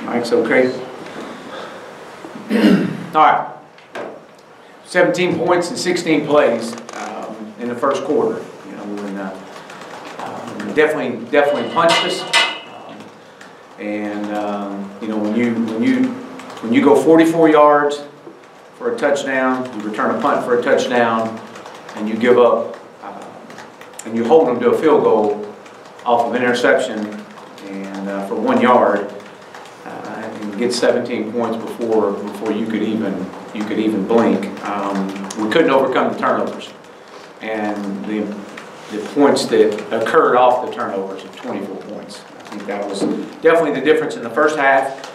Mike's okay. All right. 17 points in 16 plays in the first quarter. You know, when definitely punched us. You know, when you go 44 yards for a touchdown, you return a punt for a touchdown, and you give up and you hold them to a field goal off of an interception and for 1 yard, and you get 17 points before you could even blink. We couldn't overcome the turnovers, and the points that occurred off the turnovers of 24 points. I think that was definitely the difference in the first half.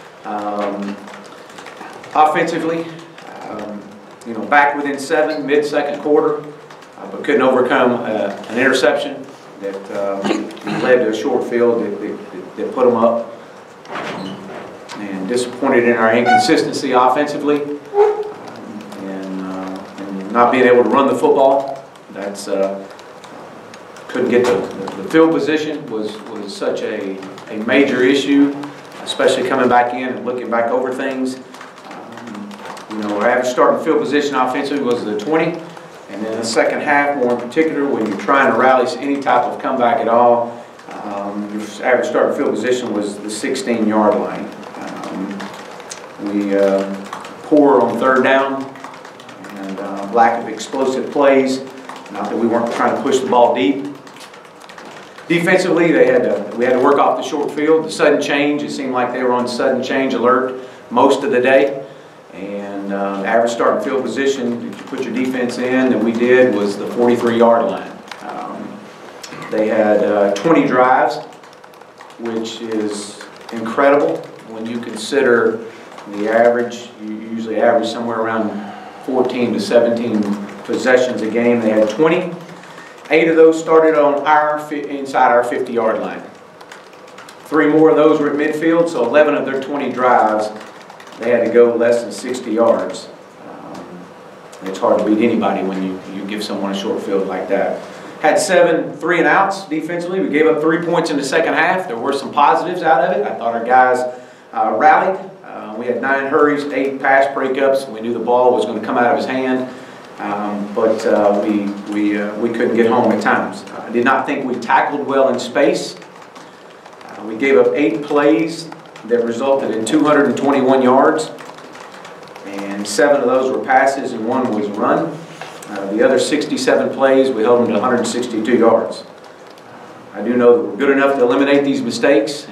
Offensively, you know, back within 7 mid-second quarter, but couldn't overcome an interception that led to a short field that put them up. And disappointed in our inconsistency offensively, and not being able to run the football. That's couldn't get the field position was such a major issue, especially coming back in and looking back over things. You know, our average starting field position offensively was the 20, and then the second half, more in particular, when you're trying to rally any type of comeback at all, your average starting field position was the 16-yard line. We poor on third down and lack of explosive plays. Not that we weren't trying to push the ball deep. Defensively, we had to work off the short field. The sudden change, it seemed like they were on sudden change alert most of the day. And average starting field position, if you put your defense in, that we did, was the 43-yard line. They had 20 drives, which is incredible when you consider the average. You usually average somewhere around 14 to 17 possessions a game. They had 20. 8 of those started on inside our 50-yard line. 3 more of those were at midfield, so 11 of their 20 drives, they had to go less than 60 yards. It's hard to beat anybody when you give someone a short field like that. Had 7 3-and-outs defensively. We gave up 3 points in the second half. There were some positives out of it. I thought our guys rallied. We had 9 hurries, 8 pass breakups. We knew the ball was going to come out of his hand, but we couldn't get home at times. I did not think we tackled well in space. We gave up 8 plays that resulted in 221 yards, and 7 of those were passes and 1 was run. The other 67 plays, we held them to 162 yards. I do know that we're good enough to eliminate these mistakes,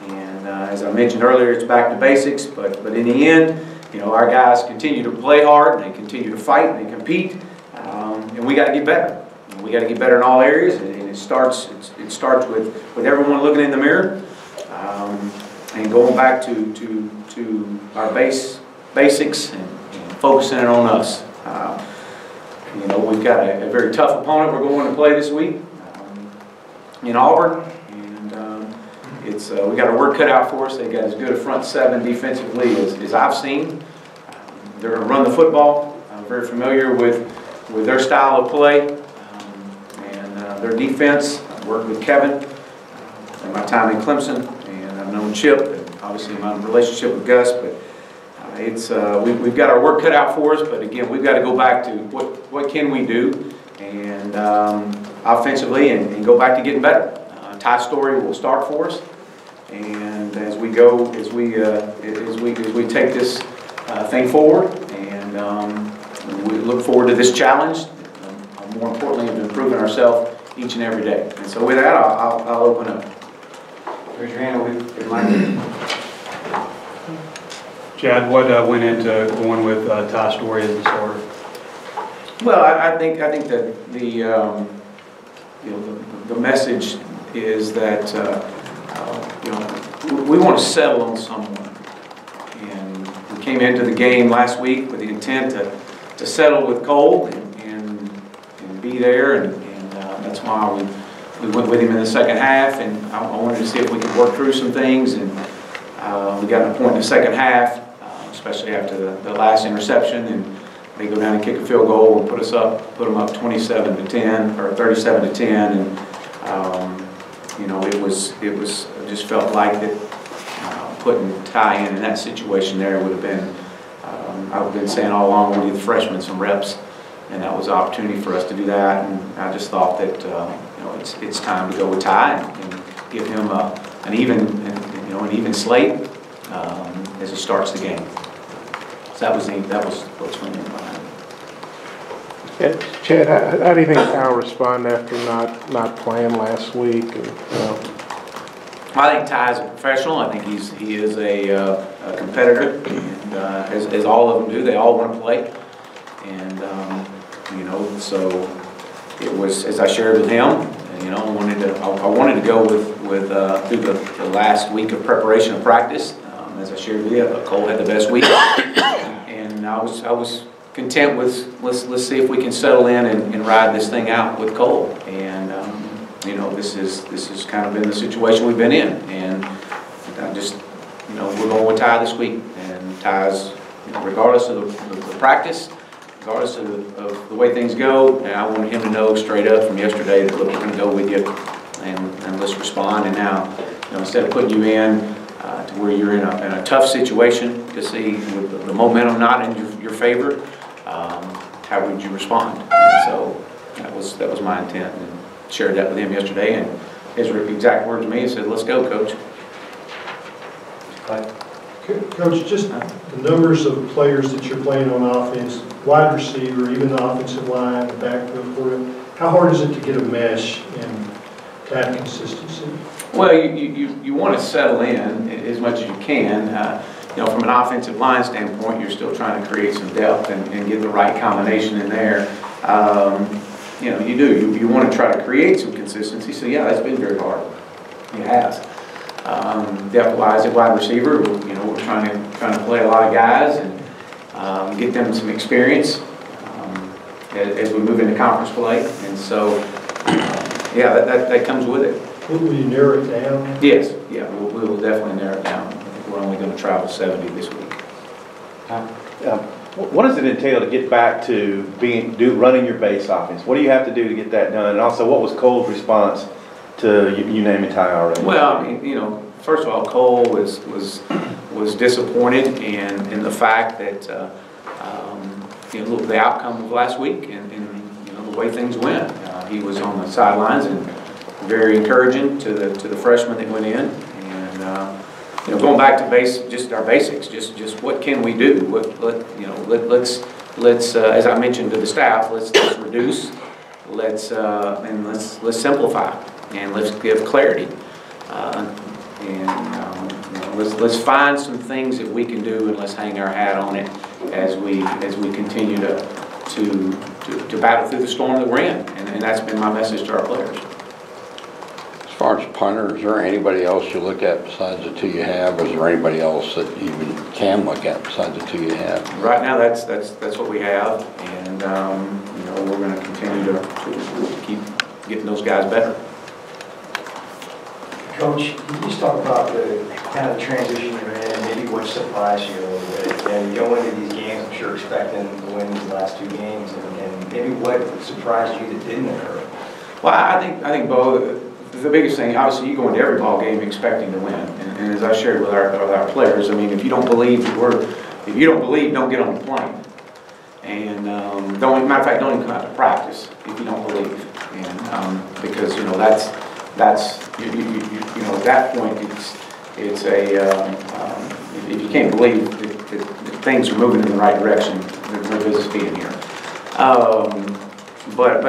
and as I mentioned earlier, it's back to basics, but in the end, you know, our guys continue to play hard, and they continue to fight, and they compete, and we got to get better. We got to get better in all areas, and it starts with everyone looking in the mirror, and going back to our basics and focusing it on us. You know, we've got a very tough opponent we're going to play this week in Auburn, and we got our work cut out for us. They got as good a front 7 defensively as I've seen. They're going to run the football. I'm very familiar with their style of play and their defense. I've worked with Kevin in my time in Clemson, and I've known Chip, and obviously my relationship with Gus, but we've got our work cut out for us, but again, we've got to go back to what can we do, and offensively, and go back to getting better. Ty Story will start for us, and as we take this thing forward, and we look forward to this challenge. More importantly, of improving ourselves each and every day. And so with that, I'll open up. Raise your hand. Chad, what went into going with Ty Story as the starter? Well, I think that the message is that we want to settle on someone, and we came into the game last week with the intent to settle with Cole and be there, and that's why we went with him in the second half, and I wanted to see if we could work through some things, and we got a point in the second half. Especially after the last interception, and they go down and kick a field goal and put them up 27-10 or 37-10, and you know, it just felt like that putting Ty in that situation there would have been, I've been saying all along, we want to give the freshmen some reps, and that was an opportunity for us to do that. And I just thought that it's time to go with Ty and give him an even slate as he starts the game. So that was what's going on behind it. Yeah, Chad, how do you think Kyle responded after not playing last week? I think Ty's a professional. I think he is a competitor, and as all of them do, they all want to play. And so it was, as I shared with him. I wanted to go with through the last week of preparation and practice. As I shared with you, Cole had the best week, and I was content with let's see if we can settle in and ride this thing out with Cole. And this has kind of been the situation we've been in, and I just we're going with Ty this week, and Ty's regardless of the practice, regardless of the way things go, and I wanted him to know straight up from yesterday that look, we're going to go with you, and let's respond. And now instead of putting you in to where you're in a tough situation, to see with the momentum not in your favor, how would you respond? And so that was my intent, and shared that with him yesterday, and his exact words to me, he said, "Let's go, Coach." Coach, just the numbers of players that you're playing on offense, wide receiver, even the offensive line, the backfield for you, how hard is it to get a mesh and to have consistency? Well, you want to settle in as much as you can. From an offensive line standpoint, you're still trying to create some depth and get the right combination in there. You want to try to create some consistency. So yeah, that's been very hard. It has. Depth-wise at wide receiver, we're trying to play a lot of guys and get them some experience as we move into conference play. And so, that comes with it. Will you narrow it down? Yes, yeah, we will definitely narrow it down. I think we're only going to travel 70 this week. What does it entail to get back to running your base offense? What do you have to do to get that done? And also, what was Cole's response to you naming Ty already? Well, I mean, first of all, Cole was disappointed in the fact that the outcome of last week and the way things went. He was on the sidelines and very encouraging to the freshmen that went in, and going back to just our basics, just what can we do? Let's as I mentioned to the staff, let's reduce, let's simplify, and let's give clarity, let's find some things that we can do, and let's hang our hat on it as we continue to battle through the storm that we're in, and that's been my message to our players. As far as punter, is there anybody else you look at besides the two you have, or is there anybody else that you even can look at besides the two you have? Right now, that's what we have, and we're going to continue to keep getting those guys better. Coach, can you just talk about the kind of transition you're in, maybe what surprised you a little bit? And you go into these games, I'm sure, expecting to win these last two games, and maybe what surprised you that didn't occur? Well, I think Bo, the biggest thing, obviously, you go into every ball game expecting to win, and as I shared with our players, I mean, if you don't believe, don't get on the plane, and matter of fact, don't even come out to practice if you don't believe, and because that's at that point it's if you can't believe that things are moving in the right direction, there's no business being here. But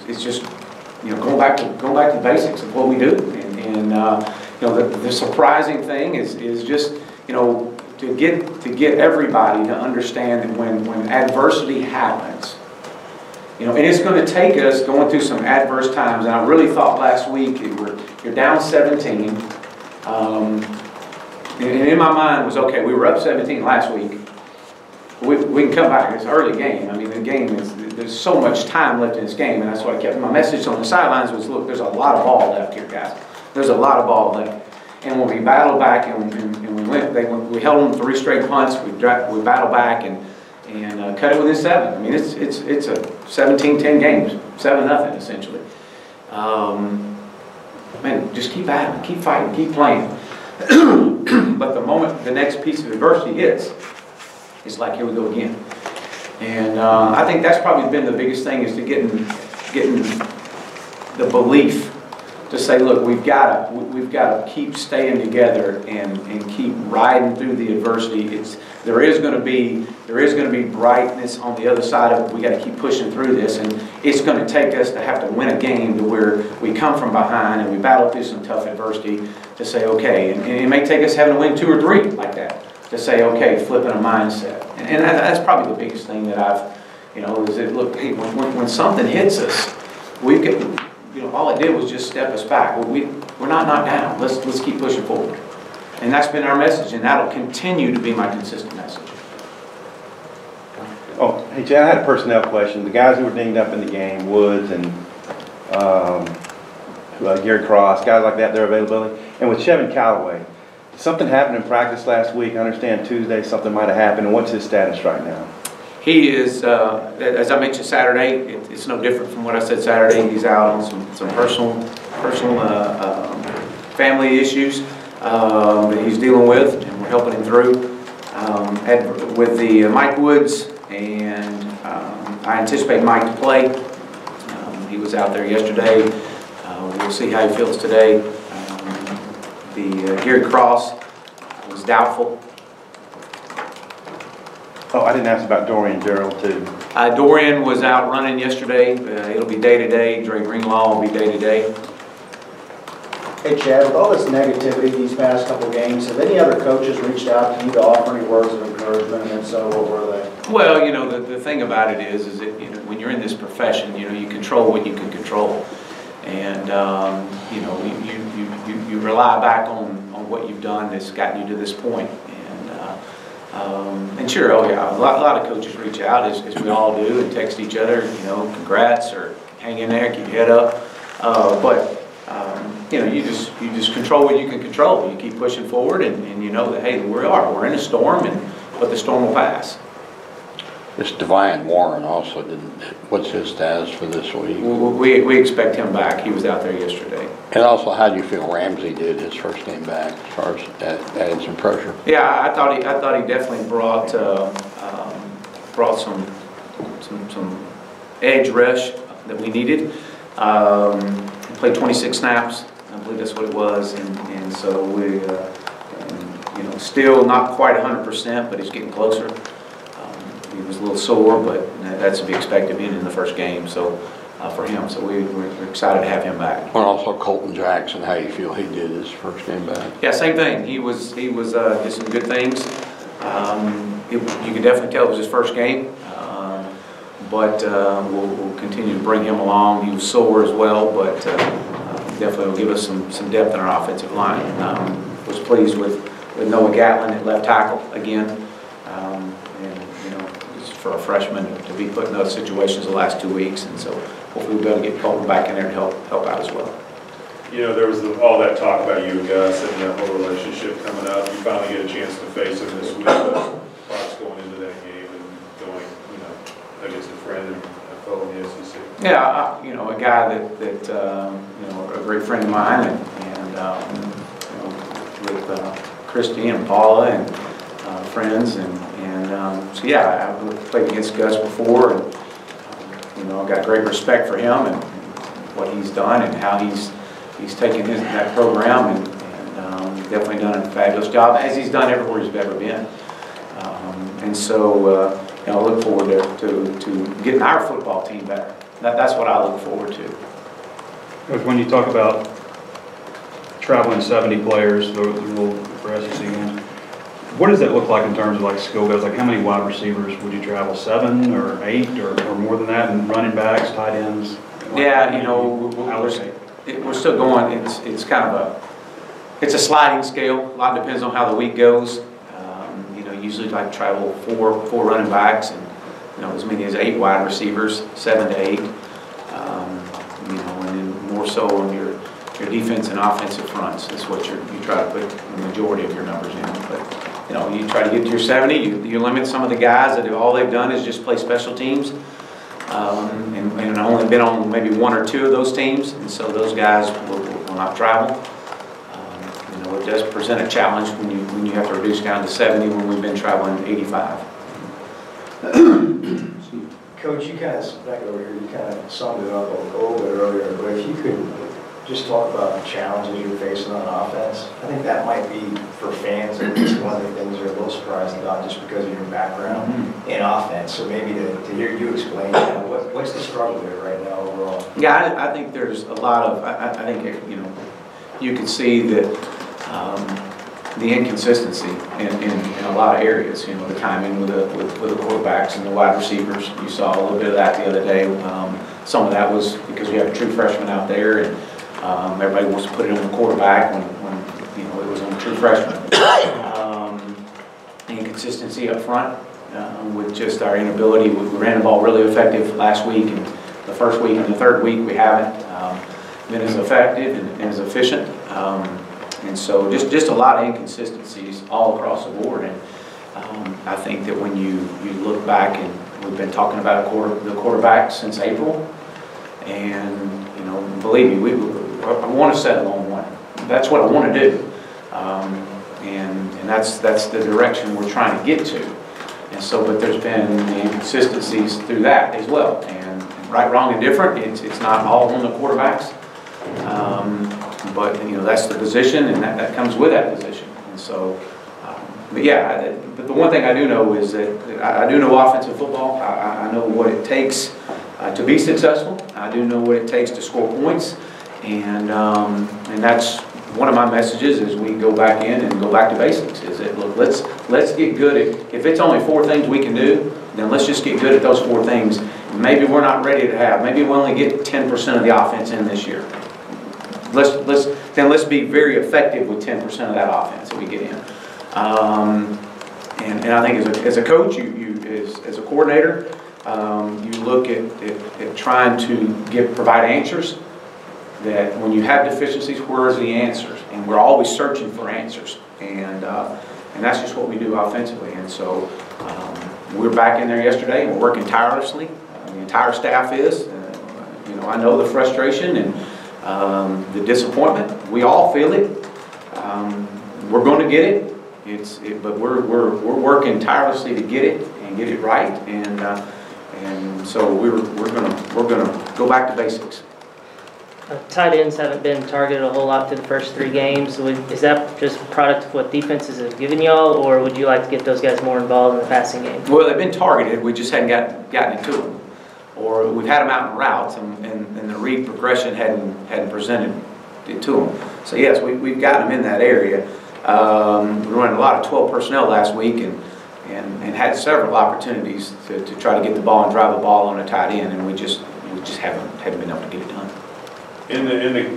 it's just going back to the basics of what we do, and the surprising thing is just to get everybody to understand that when adversity happens. And it's going to take us going through some adverse times. And I really thought last week you're down 17. And in my mind was, okay, we were up 17 last week. We can come back. It's an early game. I mean, there's so much time left in this game, and that's what I kept. My message on the sidelines was, look, there's a lot of ball left here, guys. There's a lot of ball left. And when we battled back and we held them 3 straight punts, we battled back and cut it within 7. I mean, it's a 17-10 games, 7-0 essentially. man, just keep at it, keep fighting, keep playing. But the moment the next piece of adversity hits, it's like, here we go again. And I think that's probably been the biggest thing, is to getting the belief to say, look, we've got to keep staying together and keep riding through the adversity. There is going to be brightness on the other side of it. We got to keep pushing through this, and it's going to take us to have to win a game to where we come from behind and we battle through some tough adversity to say, okay, and it may take us having to win 2 or 3 like that to say, okay, flipping a mindset. And that's probably the biggest thing that I've, is that, look, hey, when something hits us, we get. All it did was just step us back. We're not knocked down. Let's keep pushing forward. And that's been our message, and that'll continue to be my consistent message. Oh, hey, Chad, I had a personnel question. The guys who were dinged up in the game, Woods and Gary Cross, guys like that, their availability. And with Chevin Callaway, something happened in practice last week. I understand Tuesday something might have happened. And what's his status right now? He is, as I mentioned Saturday, it's no different from what I said Saturday. He's out on some personal family issues that he's dealing with, and we're helping him through. With the Mike Woods, and I anticipate Mike to play. He was out there yesterday. We'll see how he feels today. The Gary Cross was doubtful. Oh, I didn't ask about Dorian Gerald, too. Dorian was out running yesterday. It'll be day-to-day. Dre Greenlaw will be day-to-day. Hey, Chad, with all this negativity these past couple games, have any other coaches reached out to you to offer any words of encouragement, and if so, what were they? Well, the thing about it is that, when you're in this profession, you control what you can control. And, you rely back on what you've done that's gotten you to this point. And sure, oh yeah, a lot of coaches reach out, as we all do, and text each other, congrats, or hang in there, keep your head up. You just control what you can control. You keep pushing forward, and you know that, hey, we're in a storm, but the storm will pass. This Divine Warren also what's his status for this week? We expect him back. He was out there yesterday. And also, how do you feel Ramsey did his first game back, as far as adding some pressure? Yeah, I thought he definitely brought some edge rush that we needed. He played 26 snaps. I believe that's what it was, and so we, still not quite 100%, but he's getting closer. He was a little sore, but that's to be expected being in the first game. So for him, so we're excited to have him back. And also Colton Jackson, how you feel he did his first game back? Yeah, same thing. He did some good things. You can definitely tell it was his first game, but we'll continue to bring him along. He was sore as well, but definitely will give us some depth in our offensive line. Was pleased with Noah Gatlin at left tackle again. For a freshman to be put in those situations the last 2 weeks, and so hopefully we'll be able to get Colton back in there to help out as well. There was all that talk about you and Gus and that whole relationship coming up. You finally get a chance to face him this week. Thoughts going into that game and going, against a friend and a fellow in the SEC. Yeah, a guy that a great friend of mine, and with Christy and Paula and friends, so yeah, I've played against Gus before, and I've got great respect for him and what he's done and how he's taken that program, and definitely done a fabulous job, as he's done everywhere he's ever been. And so I look forward to getting our football team better. That's what I look forward to. When you talk about traveling 70 players, the rule for SEC games, what does that look like in terms of like skill guys? Like how many wide receivers would you travel? 7 or 8 or more than that? And running backs, tight ends? Yeah, we're still going. It's kind of it's a sliding scale. A lot depends on how the week goes. Usually like travel four running backs, and as many as 8 wide receivers, 7 to 8. And then more so on your defense and offensive fronts. That's what you try to put the majority of your numbers in. But you try to get to your 70. You limit some of the guys that all they've done is just play special teams, and only been on maybe 1 or 2 of those teams. And so those guys will will not travel. You know, it does present a challenge when you have to reduce down to 70 when we've been traveling 85. Coach, you kind of, back over here, you kind of summed it up a little bit earlier, but if you could just talk about the challenges you're facing on offense, I think that might be, for fans, at least one of the things they're a little surprised about just because of your background in offense. So maybe to hear you explain, what's the struggle there right now overall? Yeah, I think there's a lot of, I think, you know, you can see that the inconsistency in a lot of areas, you know, the timing with the quarterbacks and the wide receivers. You saw a little bit of that the other day. Some of that was because we have a true freshman out there, and everybody wants to put it on the quarterback when you know, it was on a true freshman. Inconsistency up front with just our inability. We ran the ball really effective last week, and the first week and the third week we haven't been as effective and as efficient. And so just a lot of inconsistencies all across the board. And I think that when you look back, and we've been talking about the quarterback since April, and you know, believe me, I want to settle on one. That's what I want to do, and that's the direction we're trying to get to. And so, but there's been the inconsistencies through that as well. And right, wrong, and different. It's not all on the quarterbacks. But you know, that's the position, and that comes with that position. And so, but yeah, but the one thing I do know is that I do know offensive football. I know what it takes to be successful. I do know what it takes to score points, and that's one of my messages as we go back in and go back to basics. Is that, look, let's get good at, if it's only 4 things we can do, then let's just get good at those 4 things. Maybe we're not ready to have. Maybe we only get 10% of the offense in this year. Let's be very effective with 10% of that offense that we get in. And I think as a coach, as a coordinator, you look at trying to provide answers. That when you have deficiencies, where are the answers? And we're always searching for answers. And that's just what we do offensively. And so we're back in there yesterday, and we're working tirelessly. The entire staff is. You know, I know the frustration and the disappointment. We all feel it. We're going to get it. But we're working tirelessly to get it and get it right. And so we're gonna go back to basics. Tight ends haven't been targeted a whole lot through the first 3 games. Is that just a product of what defenses have given y'all, or would you like to get those guys more involved in the passing game? Well, they've been targeted. We just hadn't gotten it to them. Or we've had them out in routes, and the read progression hadn't presented it to them. So yes, we've gotten them in that area. We ran a lot of 12 personnel last week, and had several opportunities to try to get the ball and drive the ball on a tight end, and we just haven't been able to get it done. In the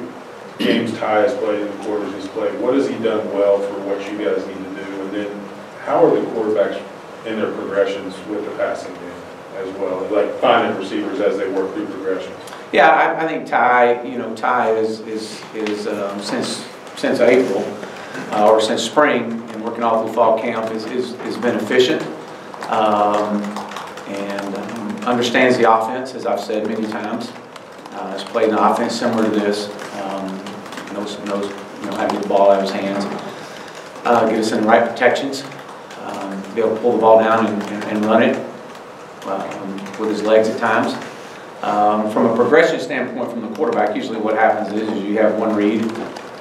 games Ty has played, in the quarters he's played, what has he done well for what you guys need to do? And then how are the quarterbacks in their progressions with the passing game as well? Like finding receivers as they work through progressions? Yeah, I think Ty, you know, Ty is since April or since spring and working all through fall camp has been efficient and understands the offense, as I've said many times. Has played an offense similar to this. Knows how to get the ball out of his hands, get us in the right protections, be able to pull the ball down and run it with his legs at times. From a progression standpoint, from the quarterback, usually what happens is you have one read,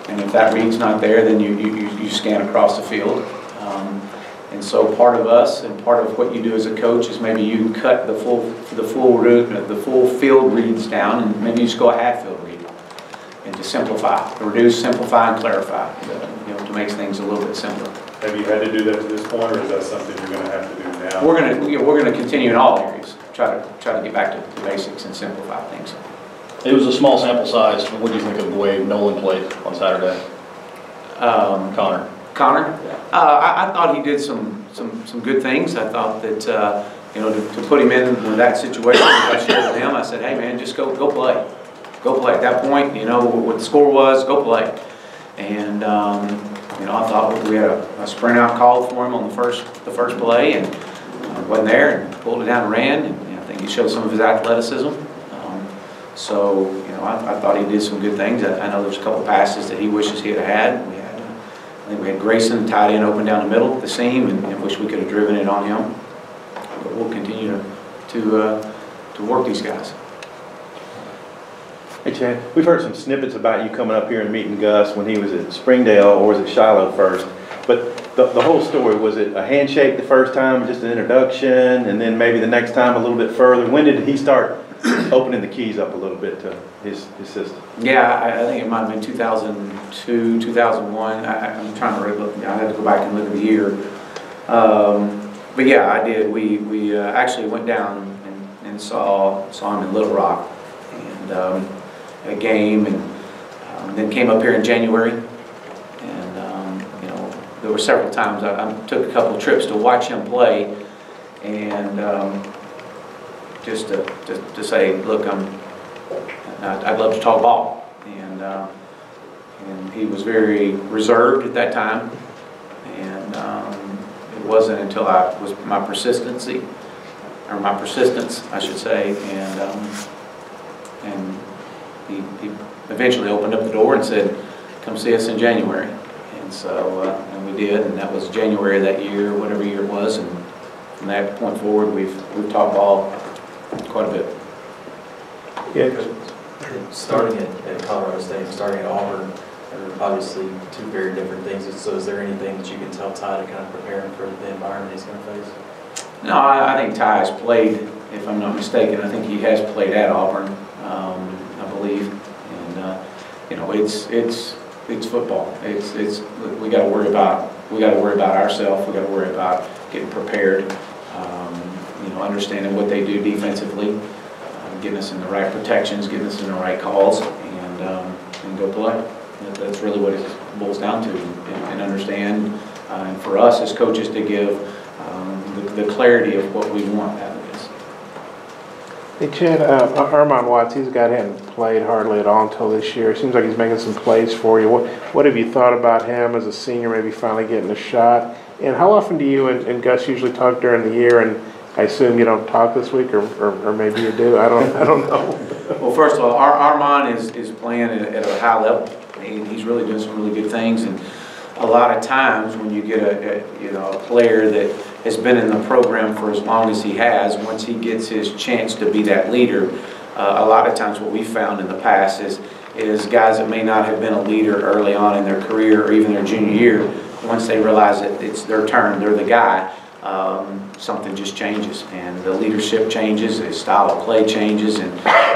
and if that read's not there, then you scan across the field. And so part of us and part of what you do as a coach is maybe you cut the full route, the full field reads down, and maybe you just go a half field read, and to simplify, to reduce, simplify, and clarify, to make things a little bit simpler. Have you had to do that to this point, or is that something you're going to have to do now? We're going to continue in all areas, try to get back to the basics and simplify things. It was a small sample size. What do you think of the way Nolan played on Saturday? Connor. I thought he did some good things. I thought that to put him in with that situation, I shared with him. I said, hey man, just go play, At that point, what the score was, go play. And I thought we had a sprint out call for him on the first play, and wasn't there, and pulled it down and ran. And I think he showed some of his athleticism. So I thought he did some good things. I know there's a couple passes that he wishes he had had. I think we had Grayson tied in open down the middle at the seam, and wish we could have driven it on him. But we'll continue to work these guys. Hey Chad, we've heard some snippets about you coming up here and meeting Gus when he was at Springdale, or was it Shiloh first? But the whole story, was it a handshake the first time, just an introduction, and then maybe the next time a little bit further? When did he start opening the keys up a little bit to his system? Yeah, I think it might have been 2002, 2001. I'm trying to look. I had to go back and look at the year. But yeah, I did. We actually went down and saw him in Little Rock, and a game, and then came up here in January. And you know, there were several times I took a couple of trips to watch him play, and just to say, look, I'd love to talk ball, and he was very reserved at that time, and it wasn't until my persistence, I should say, and he eventually opened up the door and said, come see us in January. And so, and we did, and that was January of that year, whatever year it was, and from that point forward, we've talked ball quite a bit. Yeah. Starting at Colorado State and starting at Auburn are obviously two very different things. So is there anything that you can tell Ty to kind of prepare him for the environment he's going to face? No, I think Ty has played, if I'm not mistaken, I think he has played at Auburn, I believe. And you know, it's football. We got to worry about ourselves. We got to worry about getting prepared. You know, understanding what they do defensively, getting us in the right protections, getting us in the right calls, and go play. That's really what it boils down to, and understand. And for us as coaches to give the clarity of what we want out of this. Hey Chad, Armon Watts, he's a guy that hadn't played hardly at all until this year. It seems like he's making some plays for you. What have you thought about him as a senior, maybe finally getting a shot? And how often do you and Gus usually talk during the year? And I assume you don't talk this week, or maybe you do. I don't know. Well, first of all, Armon is playing at a high level. He's really doing some really good things, and a lot of times when you get a player that has been in the program for as long as he has, once he gets his chance to be that leader, a lot of times what we found in the past is guys that may not have been a leader early on in their career or even their junior year, once they realize that it's their turn, they're the guy, something just changes, and the leadership changes, the style of play changes, and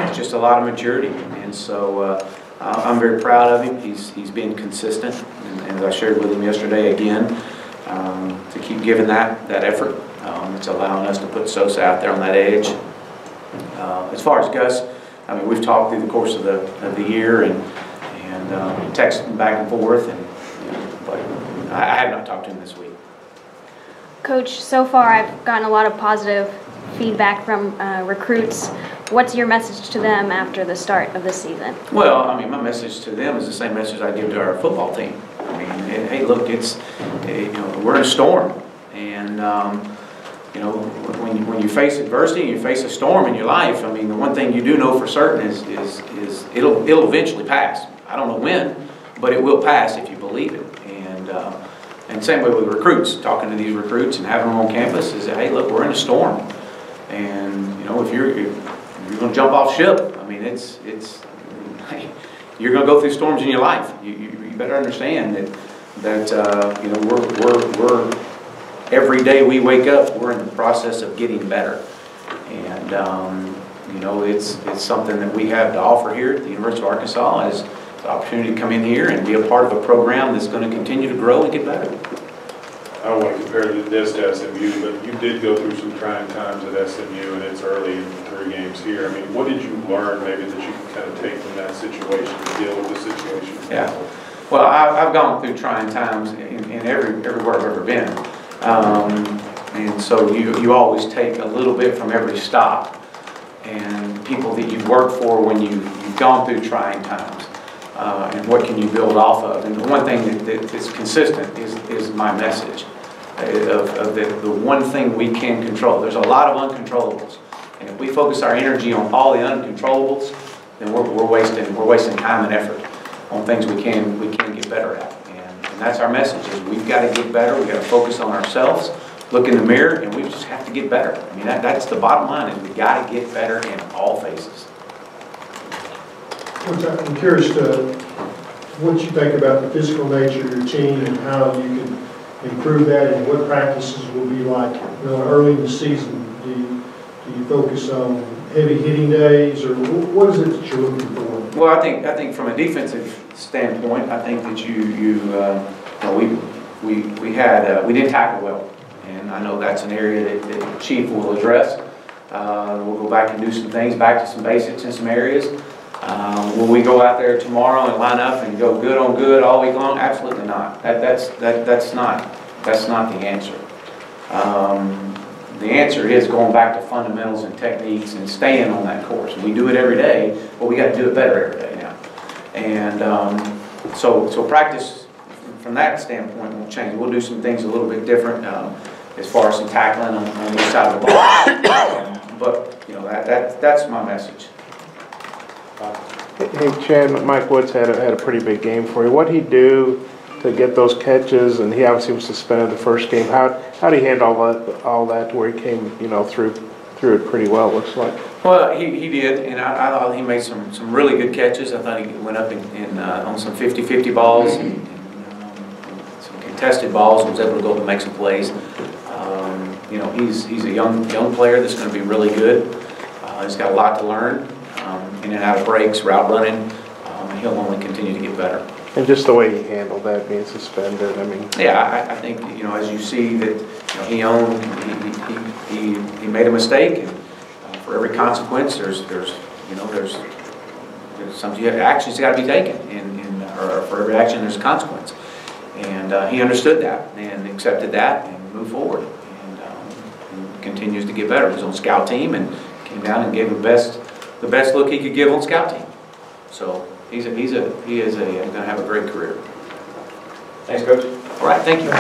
it's just a lot of maturity. And so I'm very proud of him. He's been consistent, and as I shared with him yesterday again, to keep giving that effort. It's allowing us to put Sosa out there on that edge. As far as Gus, I mean, we've talked through the course of the year and texting back and forth, but I have not talked to him this week. Coach, so far I've gotten a lot of positive feedback from recruits. What's your message to them after the start of this season? Well, I mean, my message to them is the same message I give to our football team. I mean, hey, look, we're in a storm, and you know, when you face adversity, you face a storm in your life. I mean, the one thing you do know for certain is it'll eventually pass. I don't know when, but it will pass if you believe it. And same way with recruits, talking to these recruits and having them on campus is that, hey, look, we're in a storm, and you know, if you're going to jump off ship, I mean, you're going to go through storms in your life. You better understand that you know, we're every day we wake up, we're in the process of getting better, and you know, it's something that we have to offer here at the University of Arkansas as the opportunity to come in here and be a part of a program that's going to continue to grow and get better. I don't want to compare this to SMU, but you did go through some trying times at SMU, and it's early in 3 games here. I mean, what did you learn maybe that you can kind of take from that situation to deal with the situation? Yeah, well, I've gone through trying times in everywhere I've ever been, and so you always take a little bit from every stop, and people that you've worked for when you've gone through trying times. And what can you build off of? And the one thing that's consistent is my message of the one thing we can control. There's a lot of uncontrollables, and if we focus our energy on all the uncontrollables, then we're wasting time and effort on things we can get better at. And that's our message, is we've got to get better. We've got to focus on ourselves, look in the mirror, and we just have to get better. I mean, that's the bottom line, is we got to get better in all phases. I'm curious what you think about the physical nature of your team and how you can improve that, and what practices will be like, early in the season. Do you focus on heavy hitting days, or what is it that you're looking for? Well, I think from a defensive standpoint, I think that we didn't tackle well, and I know that's an area that Chief will address. We'll go back and do some things, back to some basics in some areas. Will we go out there tomorrow and line up and go good on good all week long? Absolutely not. That's not the answer. The answer is going back to fundamentals and techniques and staying on that course. We do it every day, but we got to do it better every day now. And so practice from that standpoint won't change. We'll do some things a little bit different as far as some tackling on each side of the ball. But that's my message. Hey, Chad, Mike Woods had a pretty big game for you. What'd he do to get those catches? And he obviously was suspended the first game. How did he handle all that to where he came, through it pretty well, it looks like? Well, he did, and I thought he made some really good catches. I thought he went up on some 50-50 balls and some contested balls, and was able to go up and make some plays. He's a young player that's going to be really good. He's got a lot to learn. In and out of breaks, route running, he'll only continue to get better. And just the way he handled that, being suspended, I mean. Yeah, I think, as you see that, he made a mistake, and for every consequence, there's some actions got to be taken, or for every action there's a consequence. And he understood that and accepted that and moved forward, and continues to get better. He was on scout team and came down and gave the best look he could give on scout team. So he is going to have a great career. Thanks, Coach. All right, thank you.